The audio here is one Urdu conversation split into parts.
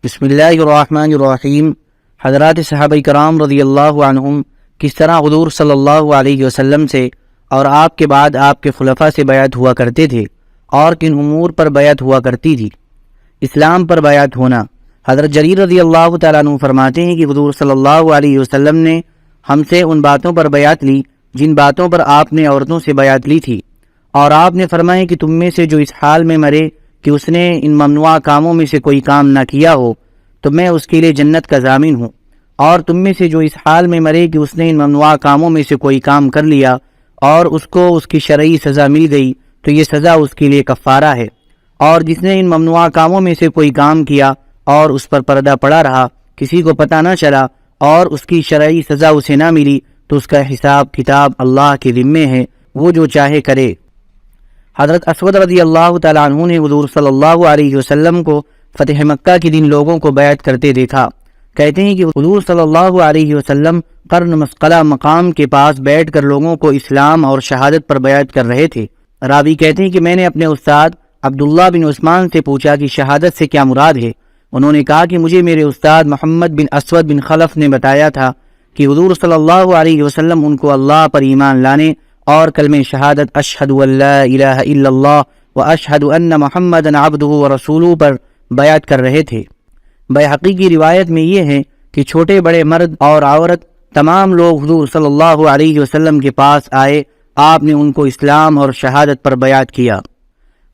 بسم اللہ الرحمن الرحیم۔ حضرات صحابہ کرام رضی اللہ عنہم کس طرح حضور صلی اللہ علیہ وسلم سے اور آپ کے بعد آپ کے خلفاء سے بیعت ہوا کرتے تھے اور کن امور پر بیعت ہوا کرتی تھی۔ اسلام پر بیعت ہونا۔ حضرت جریر رضی اللہ تعالیٰ عنہ فرماتے ہیں کہ حضور صلی اللہ علیہ وسلم نے ہم سے ان باتوں پر بیعت لی جن باتوں پر آپ نے عورتوں سے بیعت لی تھی، اور آپ نے فرمایا کہ تم میں سے جو اس حال میں مرے کہ اس نے ان ممنوع کاموں میں سے کوئی کام نہ کیا ہو تو میں اس کے لیے جنت کا ضامن ہوں، اور تم میں سے جو اس حال میں مرے کہ اس نے ان ممنوع کاموں میں سے کوئی کام کر لیا اور اس کو اس کی شرعی سزا مل گئی تو یہ سزا اس کے لیے کفارہ ہے، اور جس نے ان ممنوع کاموں میں سے کوئی کام کیا اور اس پر پردہ پڑا رہا، کسی کو پتہ نہ چلا اور اس کی شرعی سزا اسے نہ ملی تو اس کا حساب کتاب اللہ کے ذمے ہے، وہ جو چاہے کرے۔ حضرت اسود رضی اللہ تعالیٰ عنہ نے حضور صلی اللہ علیہ وسلم کو فتح مکہ کے دن لوگوں کو بیعت کرتے دیکھا۔ کہتے ہیں کہ حضور صلی اللہ علیہ وسلم قرن مسقلہ مقام کے پاس بیٹھ کر لوگوں کو اسلام اور شہادت پر بیعت کر رہے تھے۔ راوی کہتے ہیں کہ میں نے اپنے استاد عبداللہ بن عثمان سے پوچھا کہ شہادت سے کیا مراد ہے۔ انہوں نے کہا کہ مجھے میرے استاد محمد بن اسود بن خلف نے بتایا تھا کہ حضور صلی اللہ علیہ وسلم ان کو اللہ پر ایمان لانے اور کلمہ شہادت اشہد ان لا الہ الا اللہ و اشہد ان محمد عبدہ و رسولہ پر بیعت کر رہے تھے۔ بیہقی کی روایت میں یہ ہے کہ چھوٹے بڑے مرد اور عورت تمام لوگ حضور صلی اللہ علیہ وسلم کے پاس آئے، آپ نے ان کو اسلام اور شہادت پر بیعت کیا۔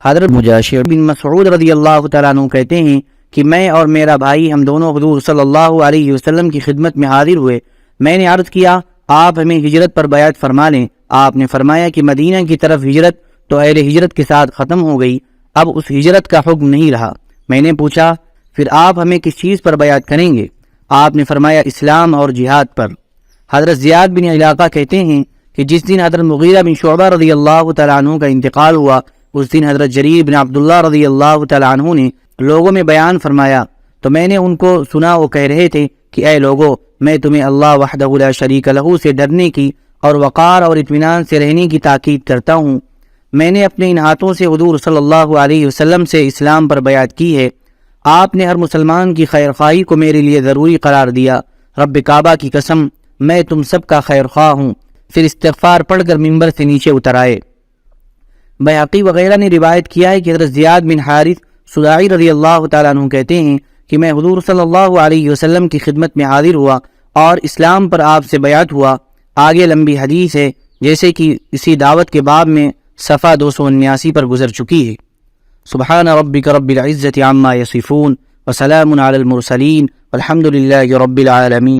حضرت مجاشع بن مسعود رضی اللہ تعالیٰ عنہ کہتے ہیں کہ میں اور میرا بھائی ہم دونوں حضور صلی اللہ علیہ وسلم کی خدمت میں حاضر ہوئے۔ میں نے عرض کیا آپ ہمیں ہجرت پر بیعت فرما لیں۔ آپ نے فرمایا کہ مدینہ کی طرف ہجرت تو اہل ہجرت کے ساتھ ختم ہو گئی، اب اس ہجرت کا حکم نہیں رہا۔ میں نے پوچھا پھر آپ ہمیں کس چیز پر بیعت کریں گے؟ آپ نے فرمایا اسلام اور جہاد پر۔ حضرت زیاد بن علاقہ کہتے ہیں کہ جس دن حضرت مغیرہ بن شعبہ رضی اللہ تعالیٰ عنہ کا انتقال ہوا اس دن حضرت جریر بن عبداللہ رضی اللہ تعالیٰ عنہ نے لوگوں میں بیان فرمایا تو میں نے ان کو سنا، وہ کہہ رہے تھے کہ اے لوگو، میں تمہیں اللہ وحدہ لا شریک لہ سے ڈرنے کی اور وقار اور اطمینان سے رہنے کی تاکید کرتا ہوں۔ میں نے اپنے ان ہاتھوں سے حضور صلی اللہ علیہ وسلم سے اسلام پر بیعت کی ہے۔ آپ نے ہر مسلمان کی خیر خواہی کو میرے لیے ضروری قرار دیا۔ رب کعبہ کی قسم میں تم سب کا خیر خواہ ہوں۔ پھر استغفار پڑھ کر ممبر سے نیچے اتر آئے۔ بیہقی وغیرہ نے روایت کیا ہے کہ حضرت زیاد بن حارث سدائی رضی اللہ تعالیٰ عنہ کہتے ہیں کہ میں حضور صلی اللہ علیہ وسلم کی خدمت میں حاضر ہوا اور اسلام پر آپ سے بیعت ہوا۔ آگے لمبی حدیث ہے جیسے کہ اسی دعوت کے باب میں صفحہ 279 پر گزر چکی ہے۔ سبحان ربک رب العزت عما یصفون وسلام علی المرسلین والحمد للہ رب العالمین۔